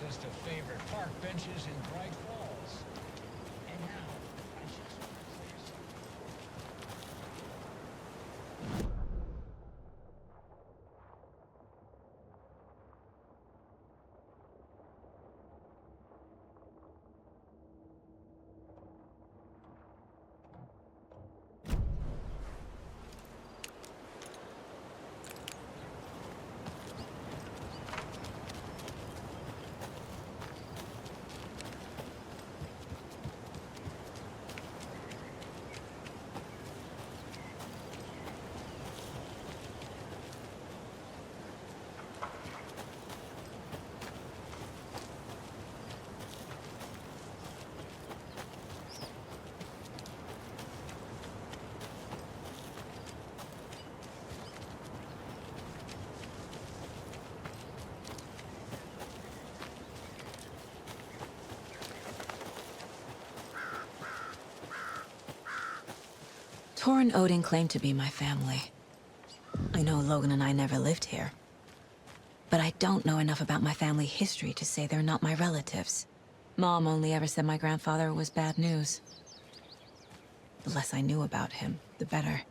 access to favorite park benches in Bright Falls. And now, I just want to clear some... Tor and Odin claim to be my family. I know Logan and I never lived here. But I don't know enough about my family history to say they're not my relatives. Mom only ever said my grandfather was bad news. The less I knew about him, the better.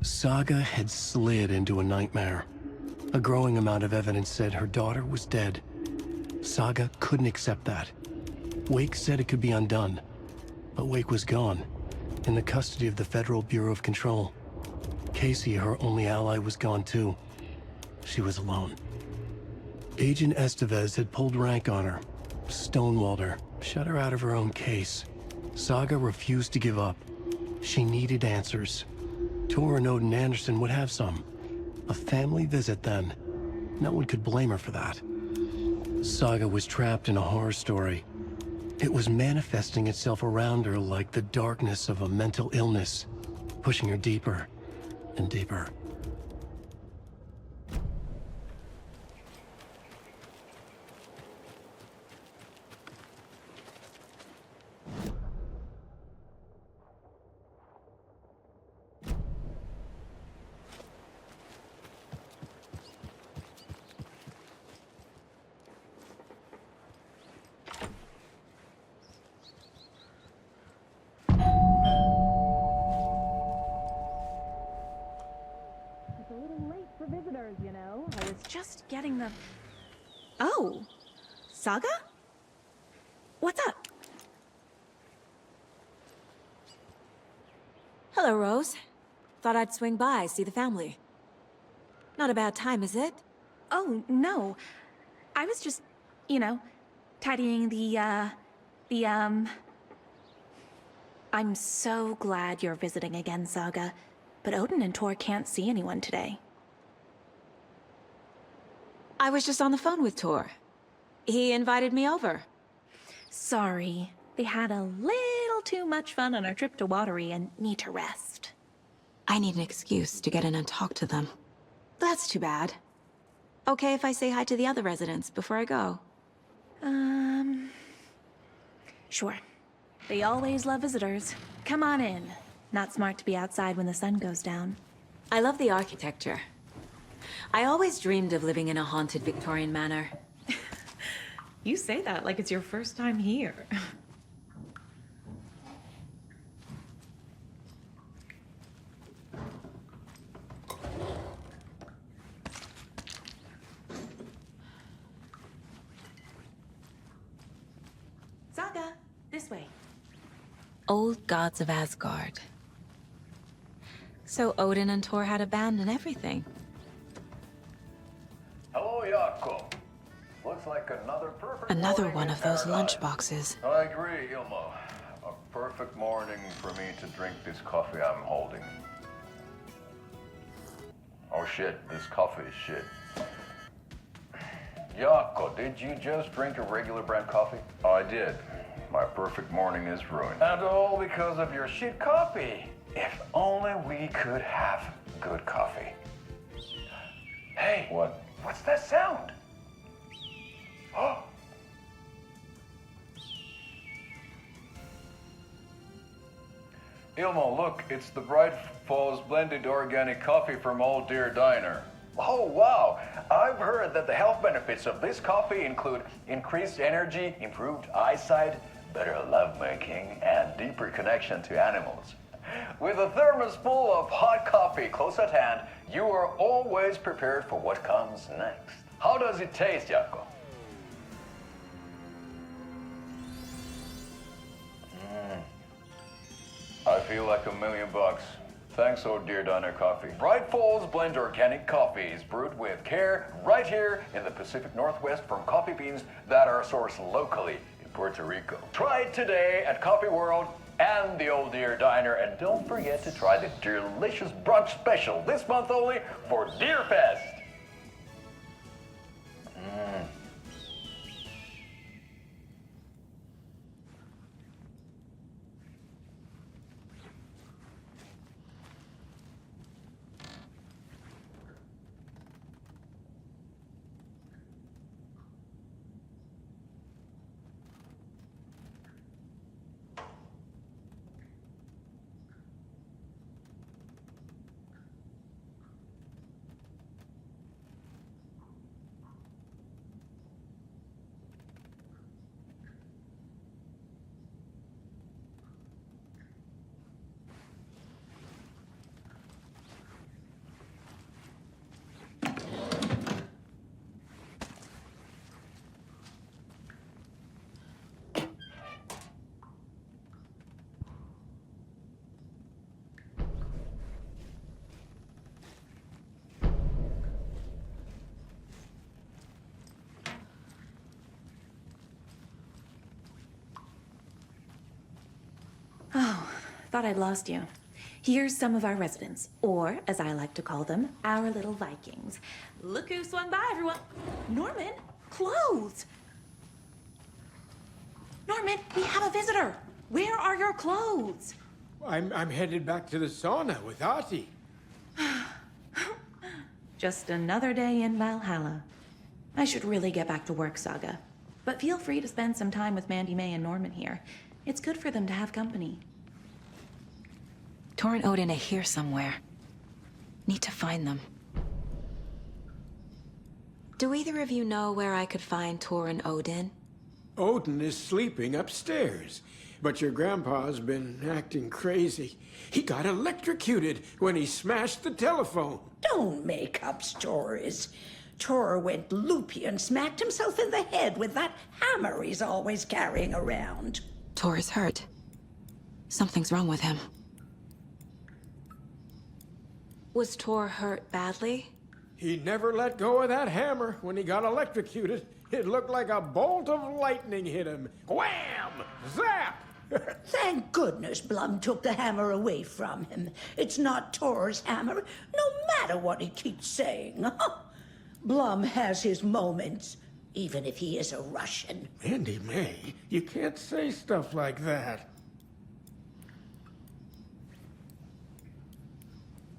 Saga had slid into a nightmare. A growing amount of evidence said her daughter was dead. Saga couldn't accept that. Wake said it could be undone. But Wake was gone, in the custody of the Federal Bureau of Control. Casey, her only ally, was gone too. She was alone. Agent Estevez had pulled rank on her, stonewalled her, shut her out of her own case. Saga refused to give up. She needed answers. Tor and Odin Anderson would have some. A family visit, then. No one could blame her for that. Saga was trapped in a horror story. It was manifesting itself around her like the darkness of a mental illness, pushing her deeper and deeper. Just getting the... Oh, Saga? What's up? Hello, Rose. Thought I'd swing by, see the family. Not a bad time, is it? Oh, no. I was just, tidying I'm so glad you're visiting again, Saga. But Odin and Tor can't see anyone today. I was just on the phone with Tor. He invited me over. Sorry. They had a little too much fun on our trip to Watery and need to rest. I need an excuse to get in and talk to them. That's too bad. Okay if I say hi to the other residents before I go? Sure. They always love visitors. Come on in. Not smart to be outside when the sun goes down. I love the architecture. I always dreamed of living in a haunted Victorian manor. You say that like it's your first time here. Saga, this way. Old gods of Asgard. So Odin and Tor had a band and everything. Hello, Jakob. Looks like Another morning one in of those paradise. lunchboxes. I agree, Ilmo. A perfect morning for me to drink this coffee I'm holding. Oh shit, this coffee is shit. Jakob, did you just drink a regular brand coffee? I did. My perfect morning is ruined. And all because of your shit coffee. If only we could have good coffee. Hey. What? What's that sound? Oh. Ilmo, look, it's the Bright Falls blended organic coffee from Old Deer Diner. Oh, wow. I've heard that the health benefits of this coffee include increased energy, improved eyesight, better lovemaking, and deeper connection to animals. With a thermos full of hot coffee close at hand, you are always prepared for what comes next. How does it taste, Jaakko? I feel like $1,000,000. Thanks, Old Deer Diner Coffee. Bright Falls Blend Organic Coffee is brewed with care right here in the Pacific Northwest from coffee beans that are sourced locally in Puerto Rico. Try it today at Coffee World and the Old Deer Diner, and don't forget to try the delicious brunch special this month only for Deer Fest. Thought I'd lost you. Here's some of our residents, or as I like to call them, our little Vikings. Look who swung by, everyone. Norman, clothes. Norman, we have a visitor. Where are your clothes? I'm headed back to the sauna with Artie. Just another day in Valhalla. I should really get back to work, Saga. But feel free to spend some time with Mandy May and Norman here. It's good for them to have company. Tor and Odin are here somewhere. Need to find them. Do either of you know where I could find Tor and Odin? Odin is sleeping upstairs, but your grandpa's been acting crazy. He got electrocuted when he smashed the telephone. Don't make up stories. Tor went loopy and smacked himself in the head with that hammer he's always carrying around. Tor is hurt. Something's wrong with him. Was Tor hurt badly? He never let go of that hammer when he got electrocuted. It looked like a bolt of lightning hit him. Wham! Zap! Thank goodness Blum took the hammer away from him. It's not Tor's hammer, no matter what he keeps saying. Blum has his moments, even if he is a Russian. Mandy May, you can't say stuff like that.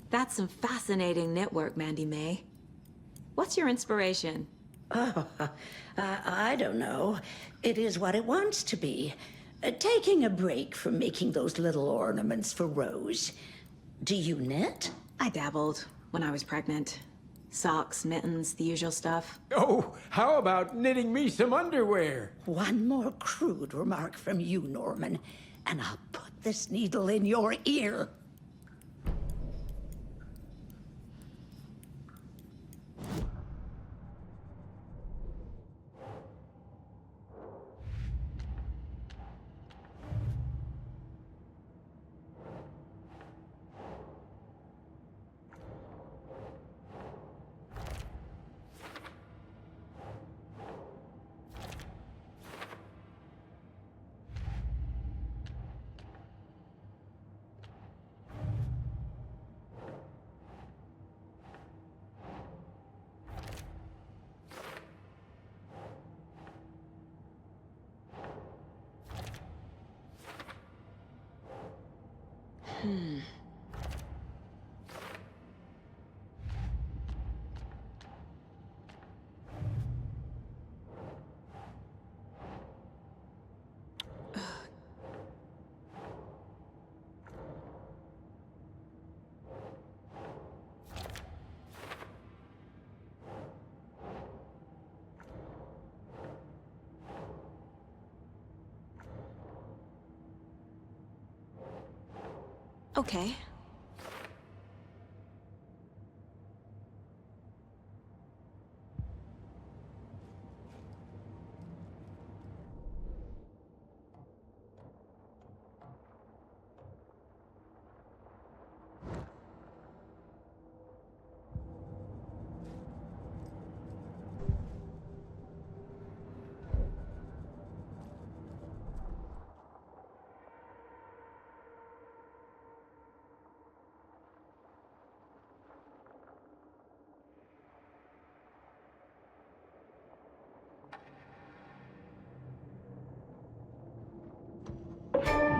That's some fascinating knitwork, Mandy May. What's your inspiration? I don't know. It is what it wants to be. Taking a break from making those little ornaments for Rose. Do you knit? I dabbled when I was pregnant. Socks, mittens, the usual stuff. Oh, how about knitting me some underwear? One more crude remark from you, Norman, and I'll put this needle in your ear. Okay.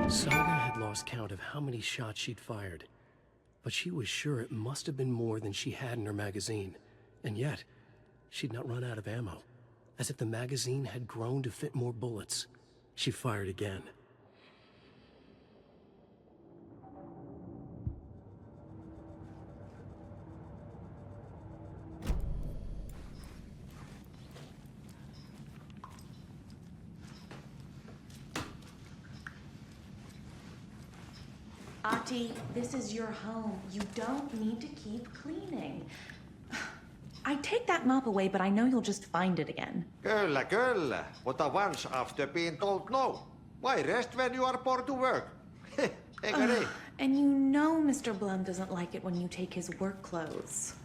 Saga had lost count of how many shots she'd fired, but she was sure it must have been more than she had in her magazine. And yet, she'd not run out of ammo. As if the magazine had grown to fit more bullets. She fired again. Ahti, this is your home. You don't need to keep cleaning. I take that mop away, but I know you'll just find it again. Kyllä, kyllä. Mutta once after being told no. Why rest when you are bored to work? Eikö niin? And you know Mr. Blum doesn't like it when you take his work clothes.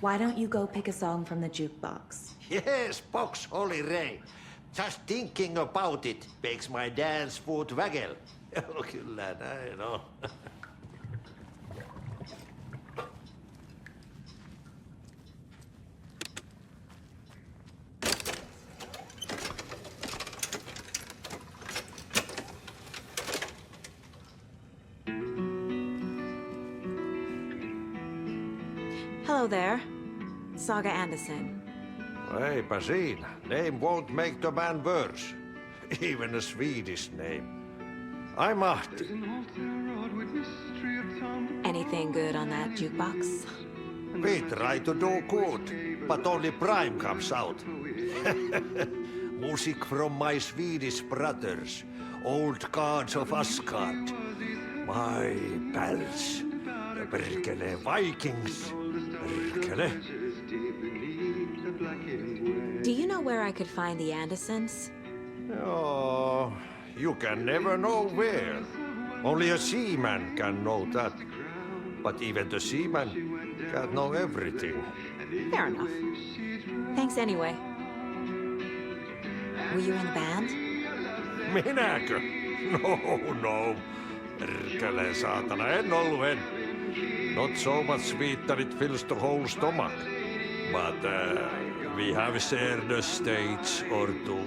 Why don't you go pick a song from the jukebox? Yes, box Holy Ray. Just thinking about it makes my dance foot waggle. Kyllä näin on. Hello there. Saga Anderson. Eipä siinä. Name won't make the man worse. Even a Swedish name. I'm Ahti. Anything good on that jukebox? We try to do good, but only Prime comes out. Music from my Swedish brothers, old gods of Asgard. My pals, the perkele Vikings. Perkele. Do you know where I could find the Andersons? Oh, you can never know where. Only a seaman can know that. But even the seaman can't know everything. Fair enough. Thanks anyway. Were you in the band? Minäkö? No. Perkele saatana, en ollut. Not so much sweet that it fills the whole stomach. But we have shared a stage or two.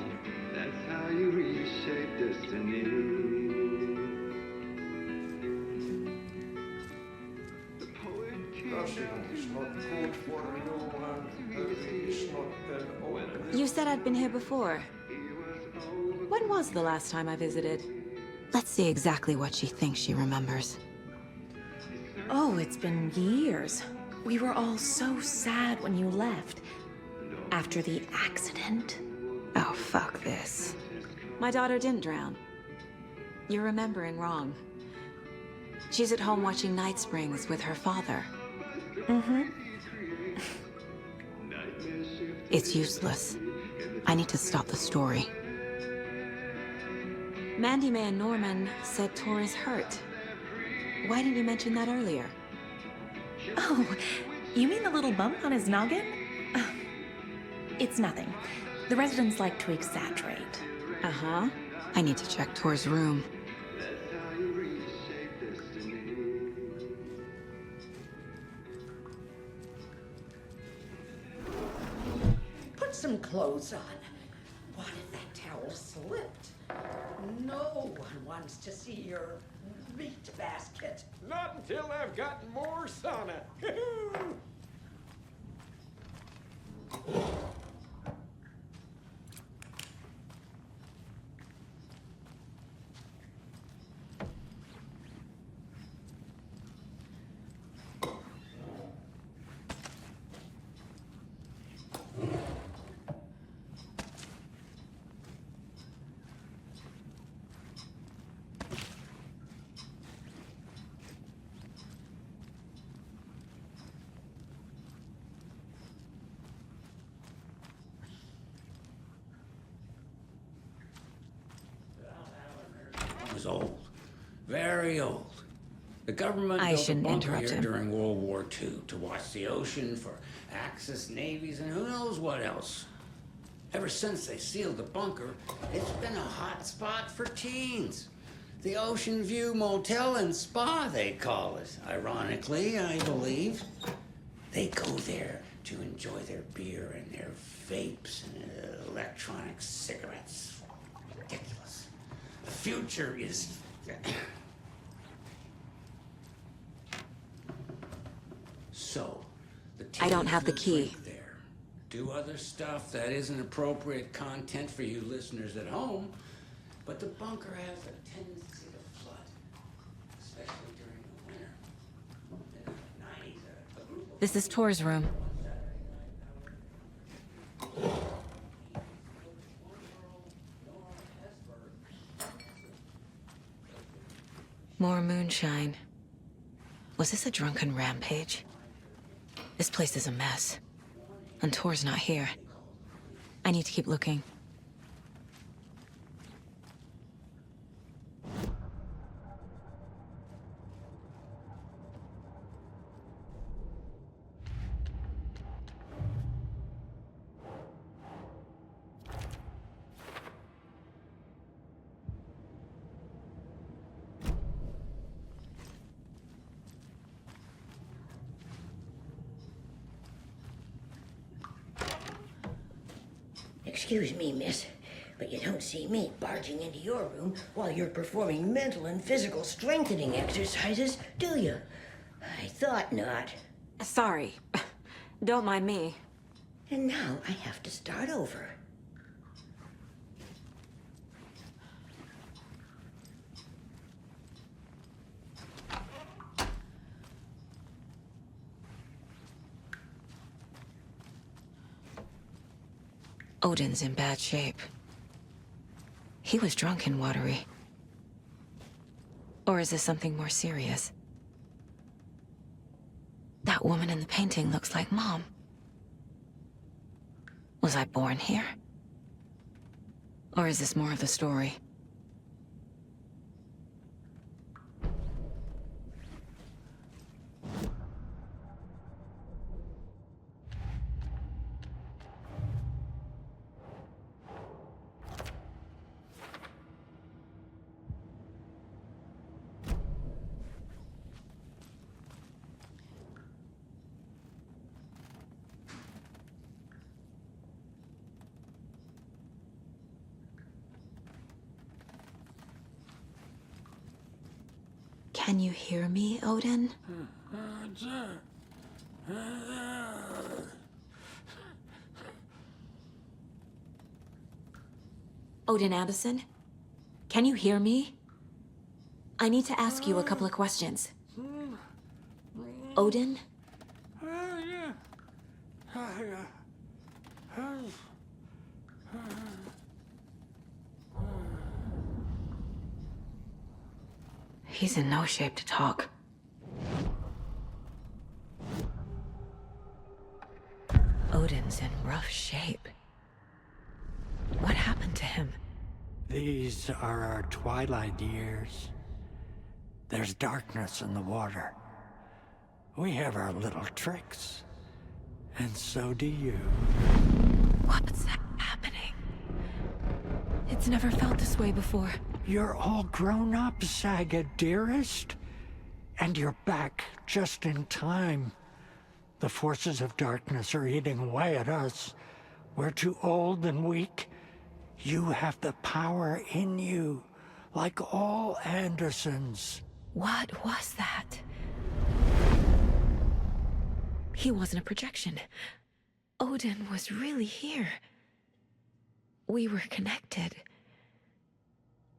You said I'd been here before. When was the last time I visited? Let's see exactly what she thinks she remembers. Oh, it's been years. We were all so sad when you left. After the accident. Oh, fuck this. My daughter didn't drown. You're remembering wrong. She's at home watching Night Springs with her father. Mm-hmm. It's useless. I need to stop the story. Mandy May and Norman said Tor is hurt. Why didn't you mention that earlier? Oh, you mean the little bump on his noggin? It's nothing. The residents like to exaggerate. Uh-huh. I need to check Tor's room. Put some clothes on. What if that towel slipped? No one wants to see your meat basket. Not until I've gotten more sauna. is old. Very old. The government I built a shouldn't bunker interrupt here him. during World War II to watch the ocean for Axis navies and who knows what else. Ever since they sealed the bunker, it's been a hot spot for teens. The Ocean View Motel and Spa, they call it. Ironically, I believe. They go there to enjoy their beer and their vapes and electronic cigarettes. Ridiculous. The future is... So, the I don't have the teens key. drink there. Do other stuff that isn't appropriate content for you listeners at home, but the bunker has a tendency to flood, especially during the winter. In the 90s, a group of This is Tor's room. More moonshine. Was this a drunken rampage? This place is a mess. And Tor's not here. I need to keep looking. Excuse me, miss, but you don't see me barging into your room while you're performing mental and physical strengthening exercises, do you? I thought not. Sorry. Don't mind me. And now I have to start over. Odin's in bad shape. He was drunk and watery. Or is this something more serious? That woman in the painting looks like Mom. Was I born here? Or is this more of the story? Can you hear me, Odin? Odin Anderson? Can you hear me? I need to ask you a couple of questions. Odin? He's in no shape to talk. Odin's in rough shape. What happened to him? These are our twilight years. There's darkness in the water. We have our little tricks. And so do you. What's happening? It's never felt this way before. You're all grown up, Saga, dearest. And you're back just in time. The forces of darkness are eating away at us. We're too old and weak. You have the power in you, like all Andersons. What was that? He wasn't a projection. Odin was really here. We were connected.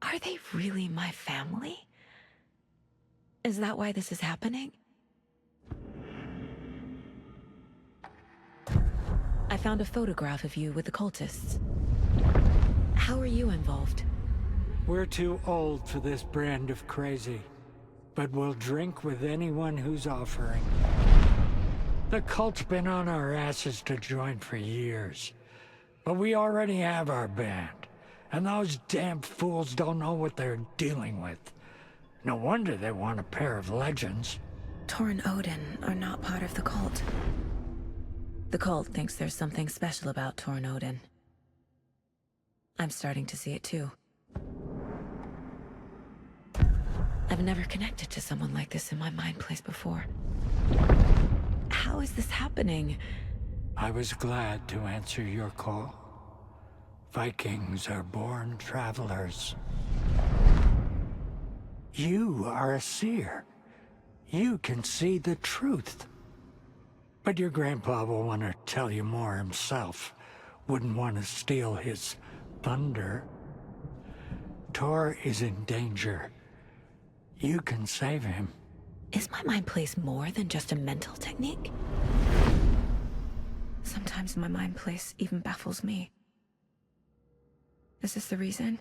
Are they really my family? Is that why this is happening? I found a photograph of you with the cultists. How are you involved? We're too old for this brand of crazy, but we'll drink with anyone who's offering. The cult's been on our asses to join for years, but we already have our band, And those damn fools don't know what they're dealing with. No wonder they want a pair of legends. Tor and Odin are not part of the cult. The cult thinks there's something special about Tor and Odin. I'm starting to see it too. I've never connected to someone like this in my mind place before. How is this happening? I was glad to answer your call. Vikings are born travelers. You are a seer. You can see the truth. But your grandpa will want to tell you more himself. Wouldn't want to steal his thunder. Tor is in danger. You can save him. Is my mind place more than just a mental technique? Sometimes my mind place even baffles me. Is this the reason?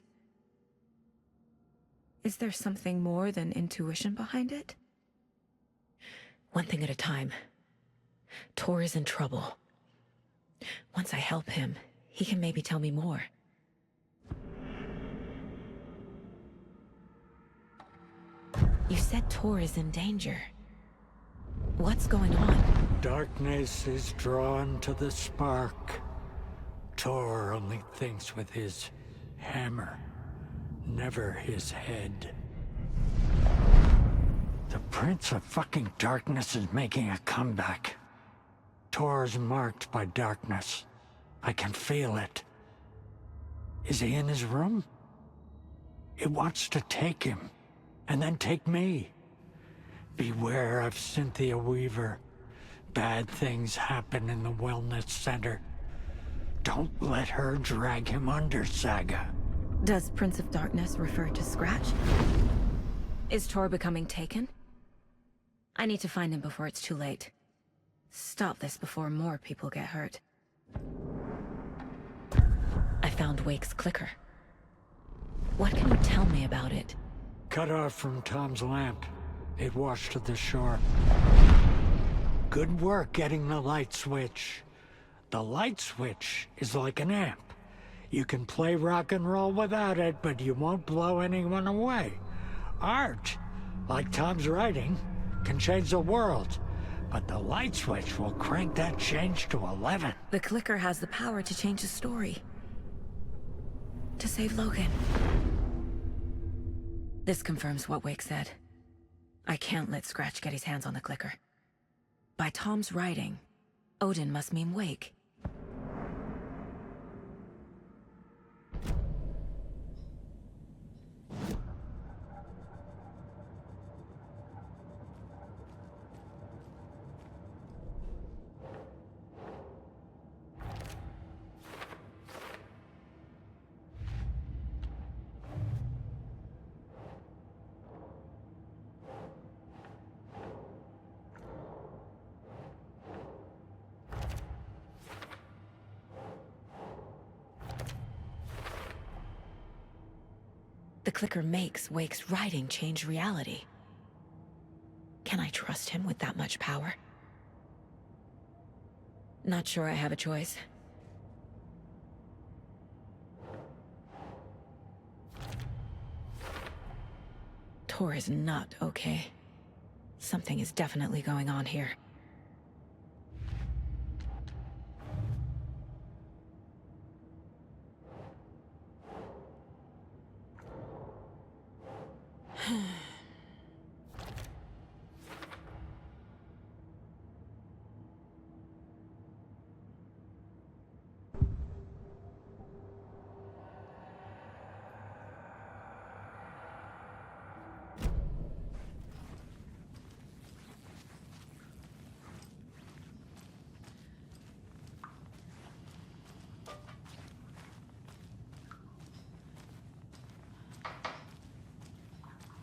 Is there something more than intuition behind it? One thing at a time. Tor is in trouble. Once I help him, he can maybe tell me more. You said Tor is in danger. What's going on? Darkness is drawn to the spark. Tor only thinks with his hammer, never his head. The Prince of fucking Darkness is making a comeback. Tor's marked by darkness. I can feel it. Is he in his room? It wants to take him, and then take me. Beware of Cynthia Weaver. Bad things happen in the wellness center. Don't let her drag him under, Saga. Does Prince of Darkness refer to Scratch? Is Tor becoming taken? I need to find him before it's too late. Stop this before more people get hurt. I found Wake's clicker. What can you tell me about it? Cut off from Tom's lamp. It washed to the shore. Good work getting the light switch. The light switch is like an amp. You can play rock and roll without it, but you won't blow anyone away. Art, like Tom's writing, can change the world. But the light switch will crank that change to 11. The clicker has the power to change the story. To save Logan. This confirms what Wake said. I can't let Scratch get his hands on the clicker. By Tom's writing, Odin must mean Wake. The clicker makes Wake's writing change reality. Can I trust him with that much power? Not sure I have a choice. Tor is not okay. Something is definitely going on here.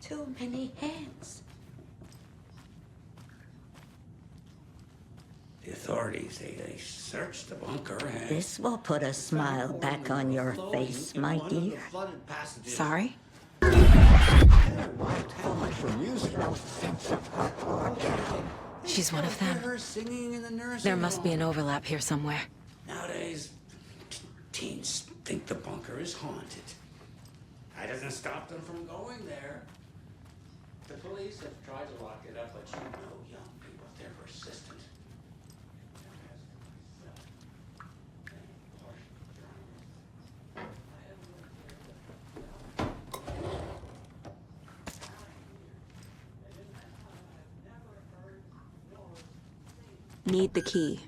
Too many hands. The authorities, they searched the bunker and... This will put a smile back on your face, my dear. Sorry? She's one of them. Singing in the nursing There must be an home. overlap here somewhere. Nowadays, teens think the bunker is haunted. That doesn't stop them from going there. The police have tried to lock it up, but you know young people, they're persistent. Need the key.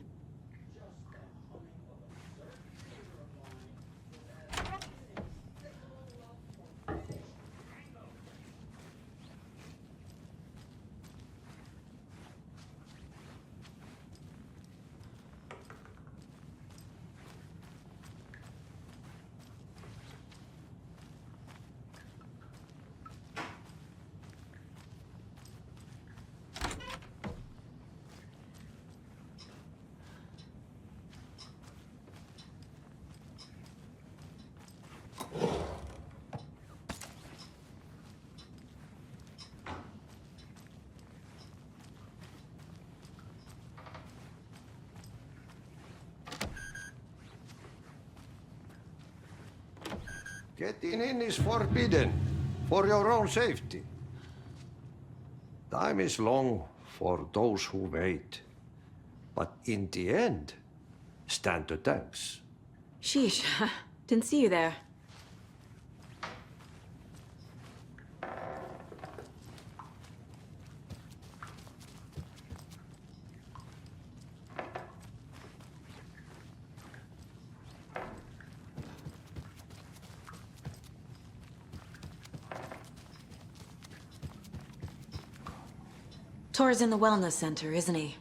Getting in is forbidden, for your own safety. Time is long for those who wait. But in the end, stand the thanks. Sheesh, didn't see you there. Tor's in the wellness center, isn't he?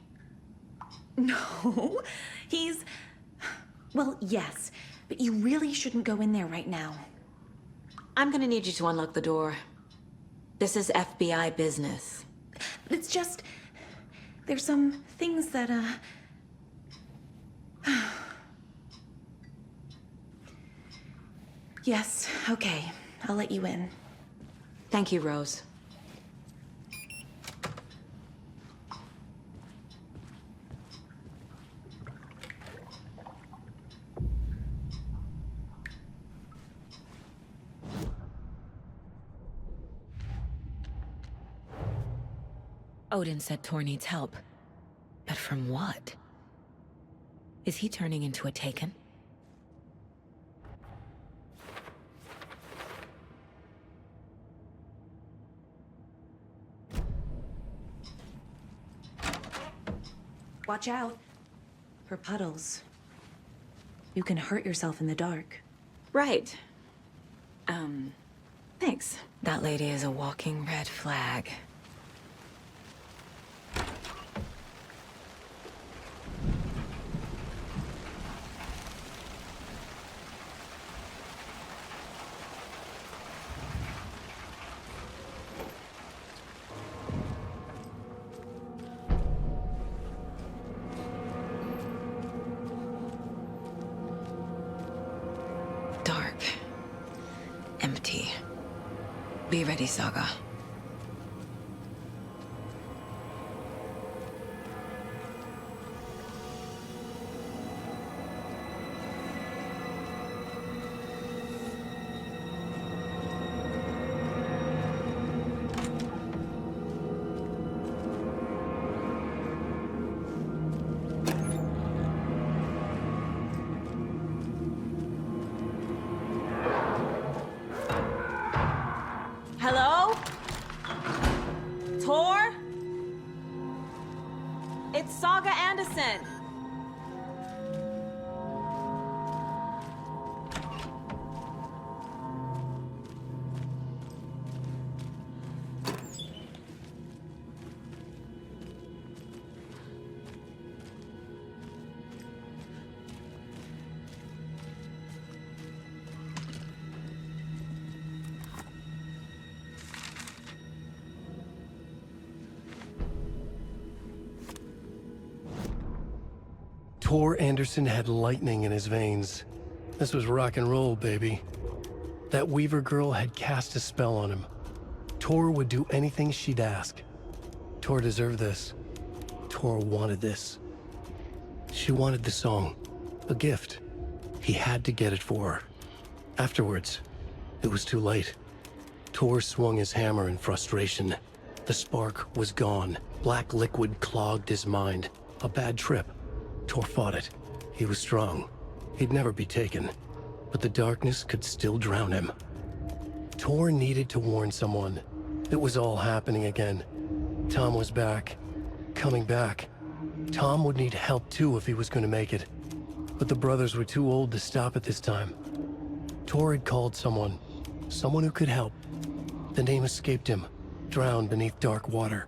No, he's... Well, yes, but you really shouldn't go in there right now. I'm gonna need you to unlock the door. This is FBI business. It's just... There's some things that, Yes, okay. I'll let you in. Thank you, Rose. Odin said Tor needs help. But from what? Is he turning into a Taken? Watch out. For puddles. You can hurt yourself in the dark. Right. Thanks. That lady is a walking red flag. Dark. Empty. Be ready, Saga. Hello? Tor? It's Saga Anderson. Tor Anderson had lightning in his veins. This was rock and roll, baby. That Weaver girl had cast a spell on him. Tor would do anything she'd ask. Tor deserved this. Tor wanted this. She wanted the song, a gift. He had to get it for her. Afterwards, It was too late. Tor swung his hammer in frustration. The spark was gone. Black liquid clogged his mind. A bad trip. Tor fought it. He was strong. He'd never be taken. But the darkness could still drown him. Tor needed to warn someone. It was all happening again. Tom was back. Coming back. Tom would need help too if he was going to make it. But the brothers were too old to stop it this time. Tor had called someone. Someone who could help. The name escaped him. Drowned beneath dark water.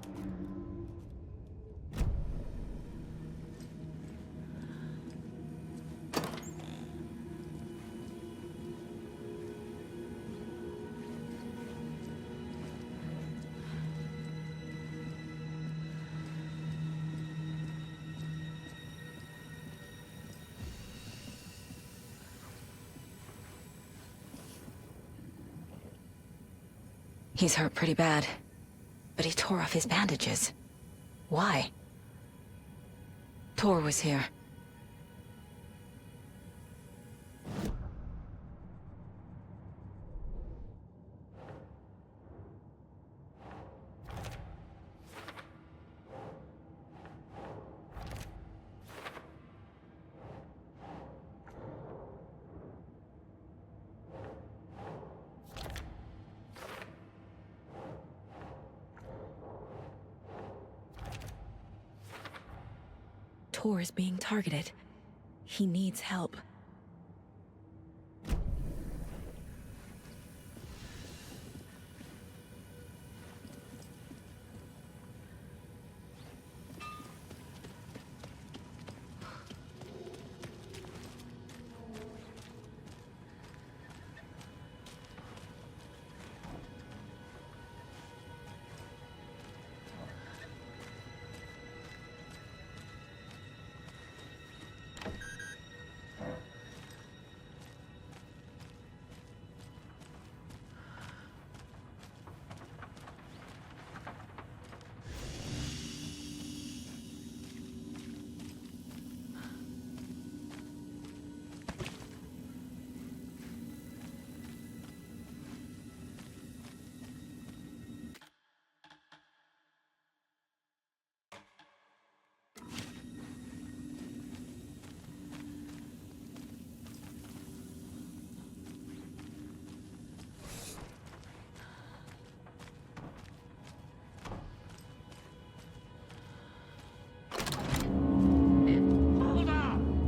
He's hurt pretty bad, but he tore off his bandages. Why? Tor was here. Tor is being targeted. He needs help.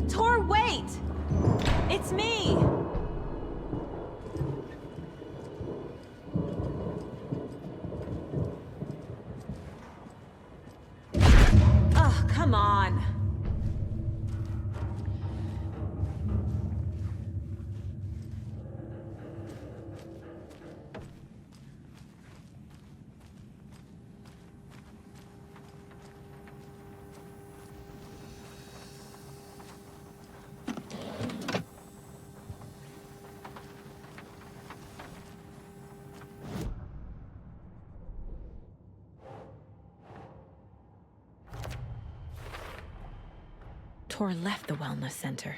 Tor, wait! It's me! Oh, come on. Tor left the wellness center.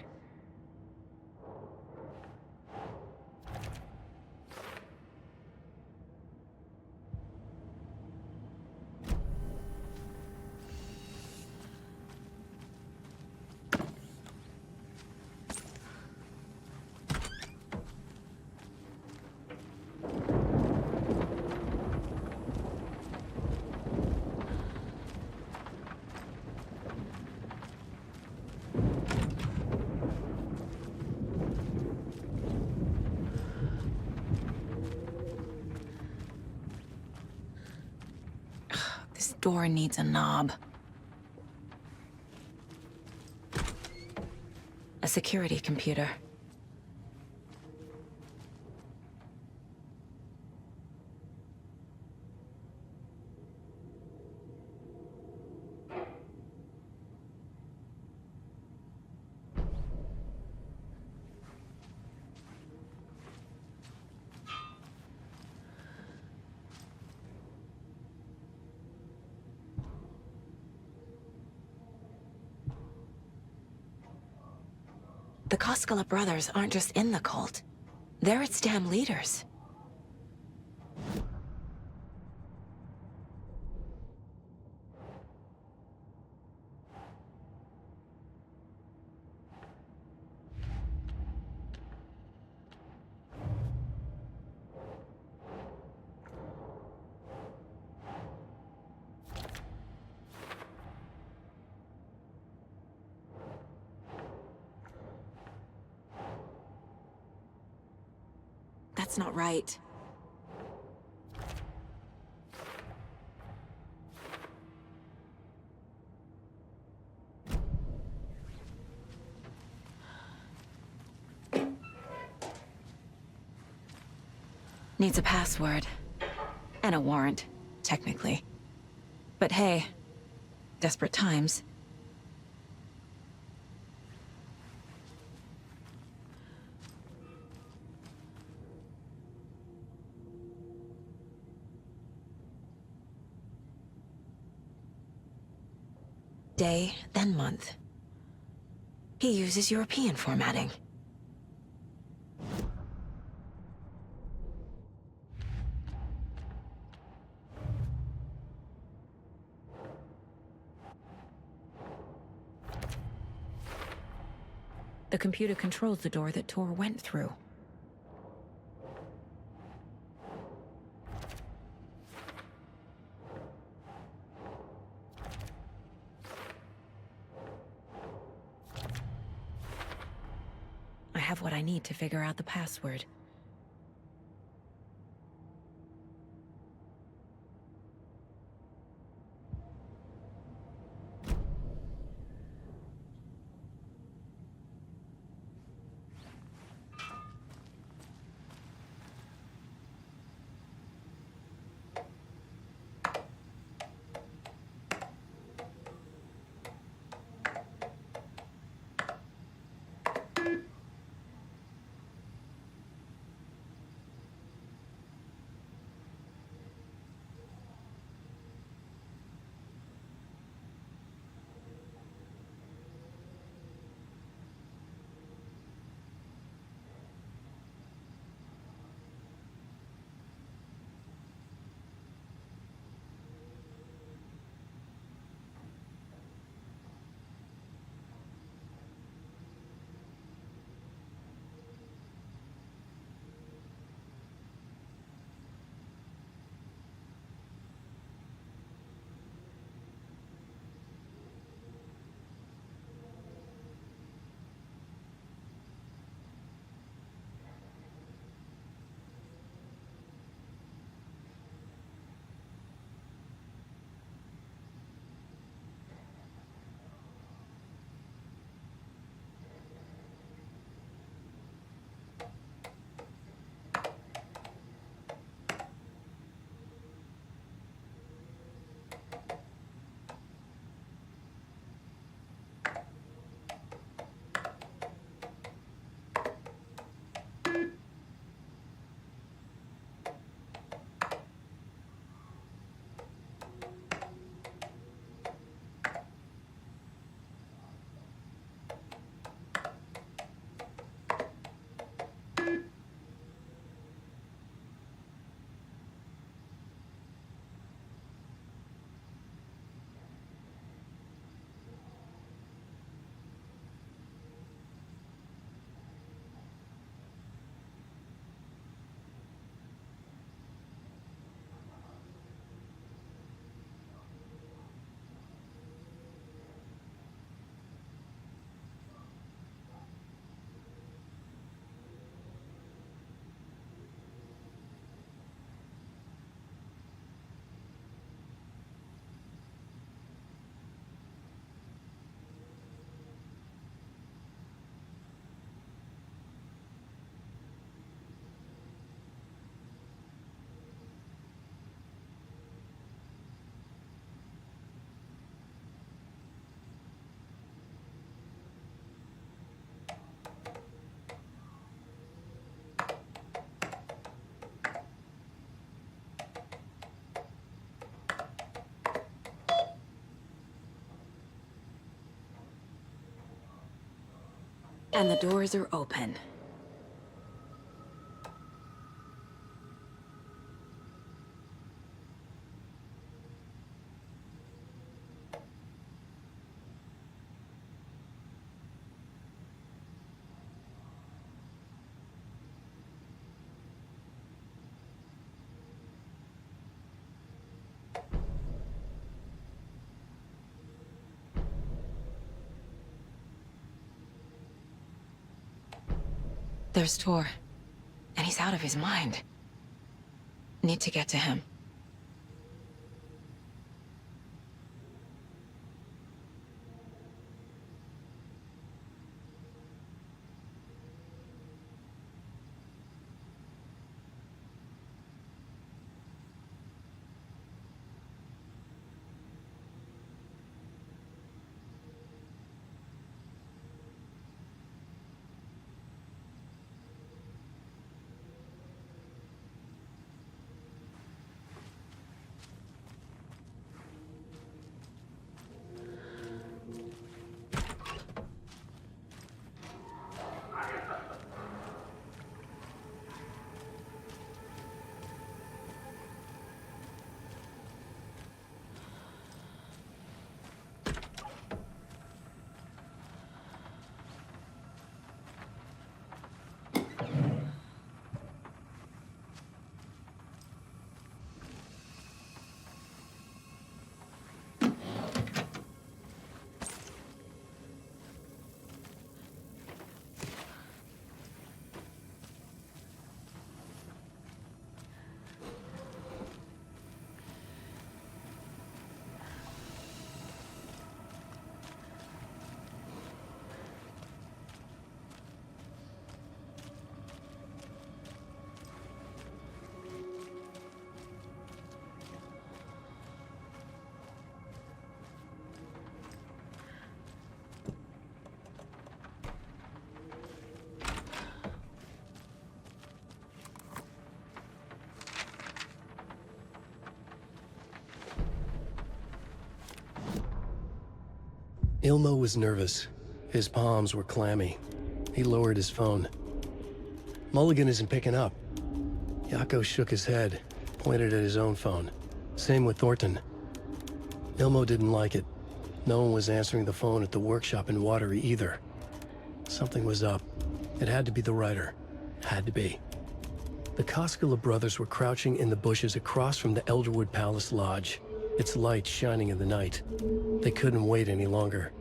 This door needs a knob. A security computer. The Koskela brothers aren't just in the cult. They're its damn leaders. That's not right. Needs a password. And a warrant, technically. But hey, desperate times. Day, then month. He uses European formatting. The computer controls the door that Tor went through. I have what I need to figure out the password. And the doors are open. There's Tor, and he's He's out of his mind. Need to get to him. Ilmo was nervous. His palms were clammy. He lowered his phone. Mulligan isn't picking up. Yako shook his head, pointed at his own phone. Same with Thornton. Ilmo didn't like it. No one was answering the phone at the workshop in Watery either. Something was up. It had to be the writer. Had to be. The Koskela brothers were crouching in the bushes across from the Elderwood Palace Lodge, its light shining in the night. They couldn't wait any longer.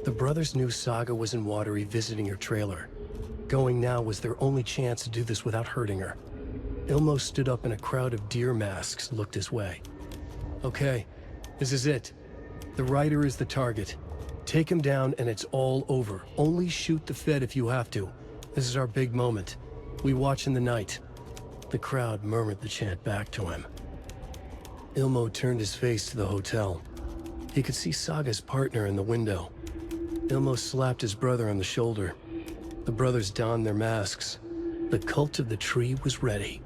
The brothers knew Saga was in Watery visiting her trailer. Going now was their only chance to do this without hurting her. Ilmo stood up and a crowd of deer masks looked his way. Okay, this is it. The writer is the target. Take him down and it's all over. Only shoot the Fed if you have to. This is our big moment. We watch in the night. The crowd murmured the chant back to him. Ilmo turned his face to the hotel. He could see Saga's partner in the window. Ilmo slapped his brother on the shoulder. The brothers donned their masks. The cult of the tree was ready.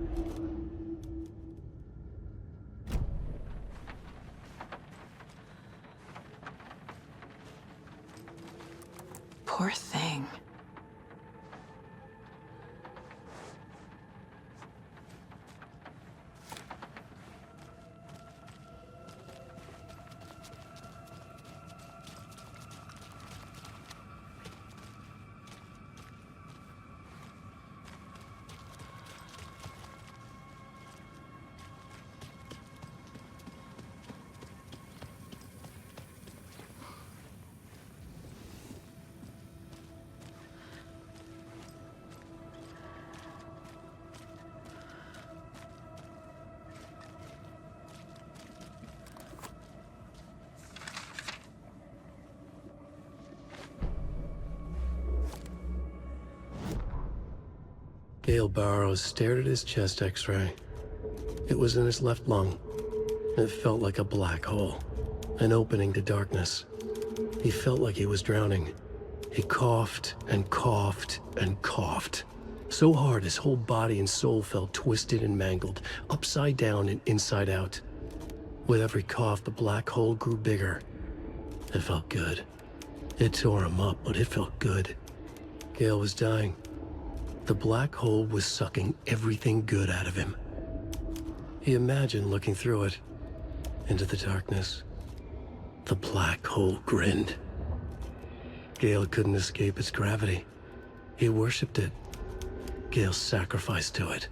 Poor thing. Gale Barrows stared at his chest x-ray. It was in his left lung. It felt like a black hole, an opening to darkness. He felt like he was drowning. He coughed and coughed and coughed. So hard his whole body and soul felt twisted and mangled, upside down and inside out. With every cough, the black hole grew bigger. It felt good. It tore him up, but it felt good. Gale was dying. The black hole was sucking everything good out of him. He imagined looking through it, into the darkness. The black hole grinned. Gale couldn't escape its gravity. He worshipped it. Gale sacrificed to it.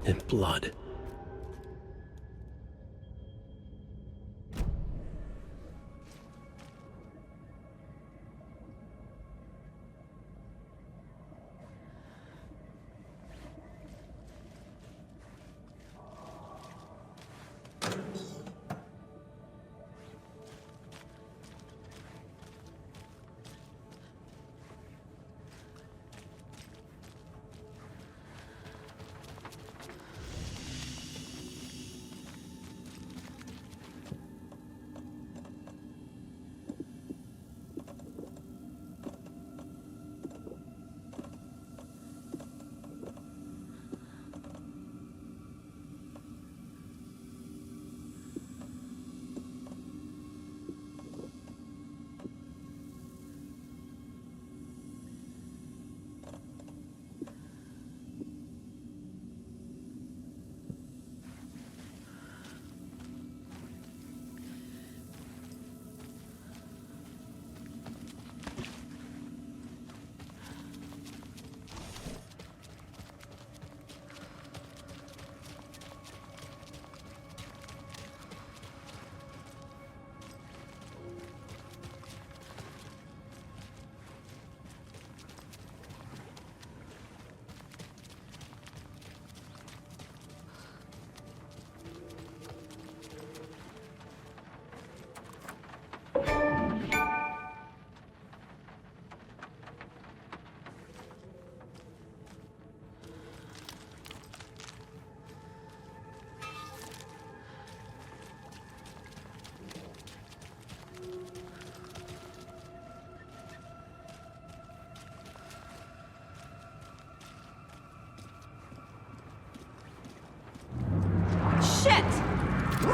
In blood.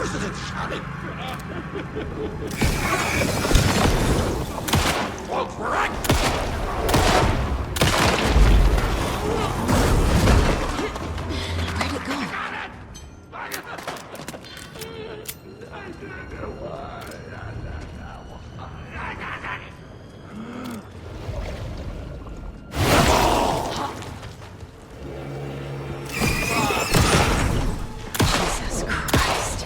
forces have shouted. Folks, we're right. Where'd it go? Jesus Christ.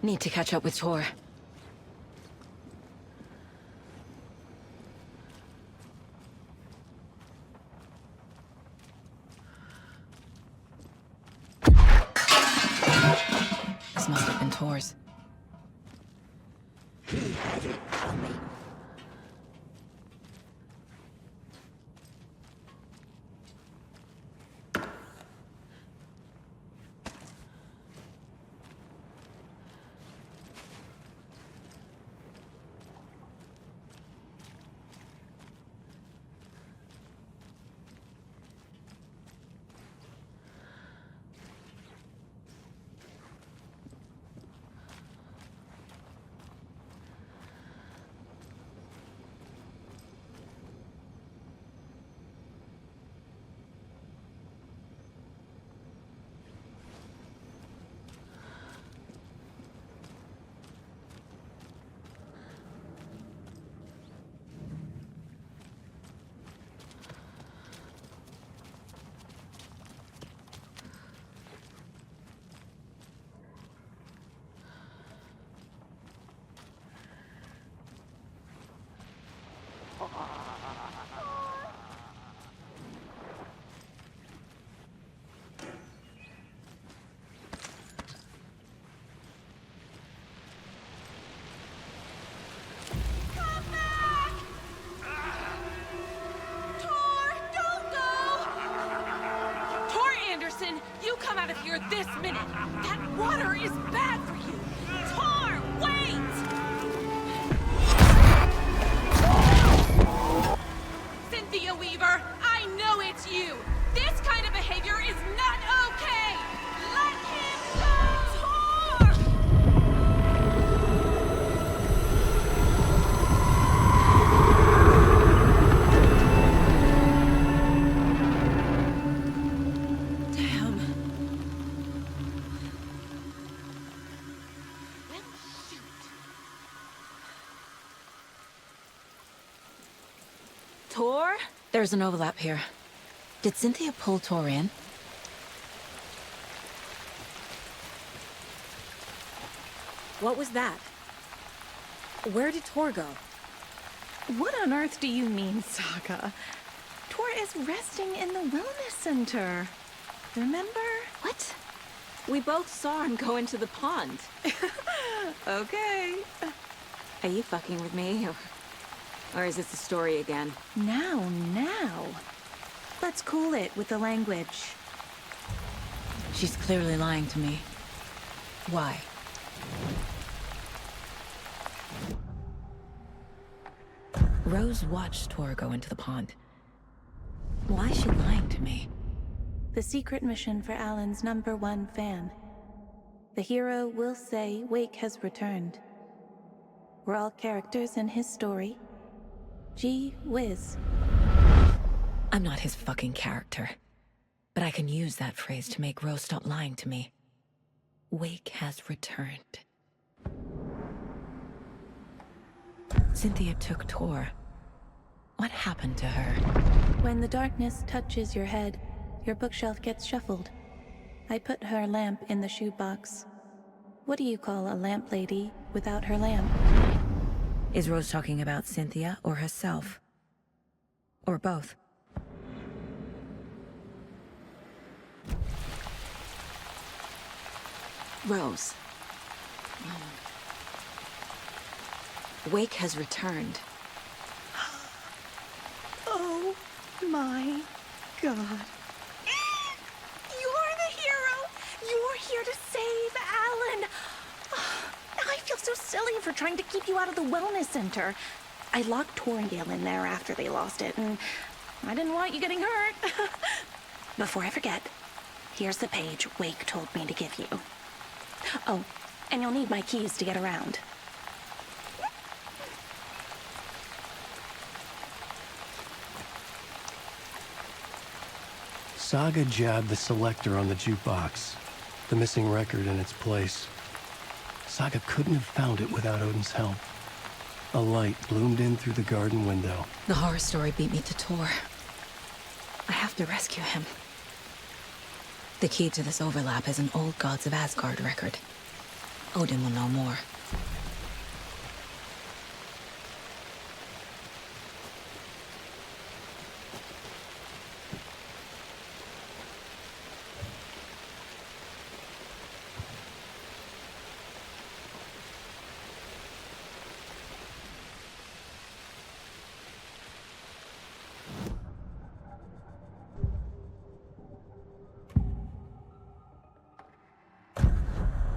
Need to catch up with Tor. This must have been Tor's. He had it coming. You come out of here this minute! That water is bad for you! Tor, wait! Cynthia Weaver, I know it's you! This kind of behavior is not okay! Let him go! Tor? There's an overlap here. Did Cynthia pull Tor in? What was that? Where did Tor go? What on earth do you mean, Saga? Tor is resting in the wellness center. Remember? What? We both saw him go into the pond. Okay. Are you fucking with me? Or is this a story again? Now. Let's cool it with the language. She's clearly lying to me. Why? Rose watched Tor go into the pond. Why is she lying to me? The secret mission for Alan's #1 fan. The hero will say Wake has returned. We're all characters in his story. Gee whiz. I'm not his fucking character. But I can use that phrase to make Rose stop lying to me. Wake has returned. Cynthia took Tor. What happened to her? When the darkness touches your head, your bookshelf gets shuffled. I put her lamp in the shoebox. What do you call a lamp lady without her lamp? Is Rose talking about Cynthia or herself? Or both? Rose. Wake has returned. my God. You're the hero! You're here to save Alan! I feel so silly for trying to keep you out of the wellness center. I locked Torringale in there after they lost it, and I didn't want you getting hurt. Before I forget, here's the page Wake told me to give you. Oh, and you'll need my keys to get around. Saga jabbed the selector on the jukebox, the missing record in its place. Saga couldn't have found it without Odin's help. A light bloomed in through the garden window. The horror story beat me to Tor. I have to rescue him. The key to this overlap is an old Gods of Asgard record. Odin will know more.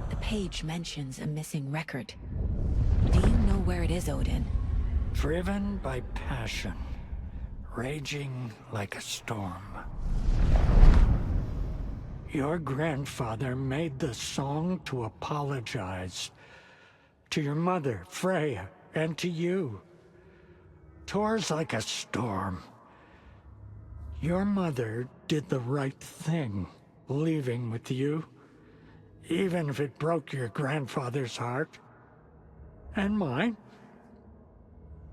The page mentions a missing record. Do you know where it is, Odin? Driven by passion, raging like a storm. Your grandfather made the song to apologize. To your mother, Freya, and to you. Tor's like a storm. Your mother did the right thing, leaving with you. Even if it broke your grandfather's heart. And mine.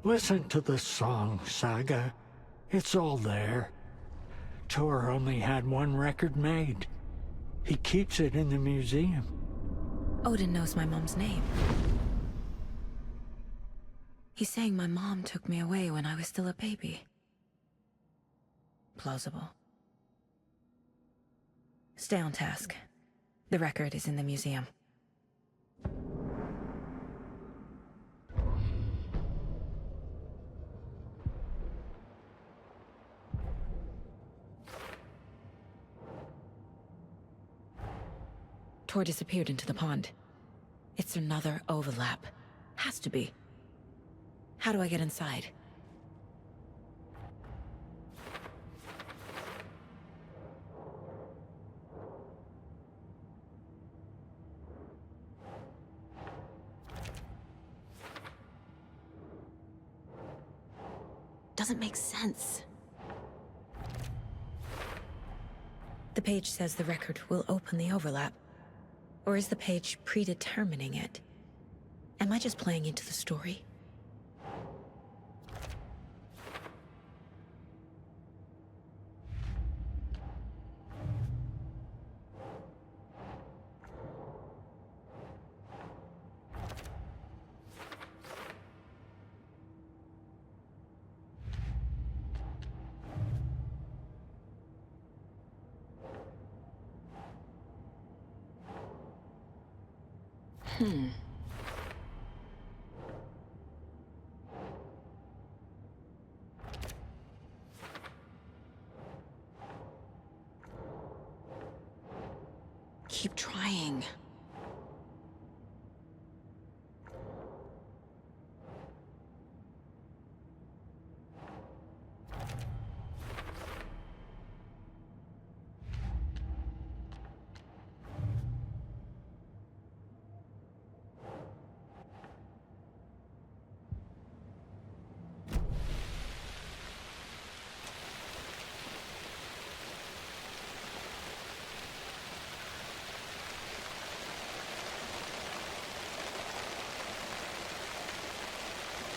Listen to the song, Saga. It's all there. Tor only had one record made. He keeps it in the museum. Odin knows my mom's name. He's saying my mom took me away when I was still a baby. Plausible. Stay on task. The record is in the museum. Tor disappeared into the pond. It's another overlap. Has to be. How do I get inside? Doesn't make sense. The page says the record will open the overlap. Or is the page predetermining it? Am I just playing into the story? Keep trying.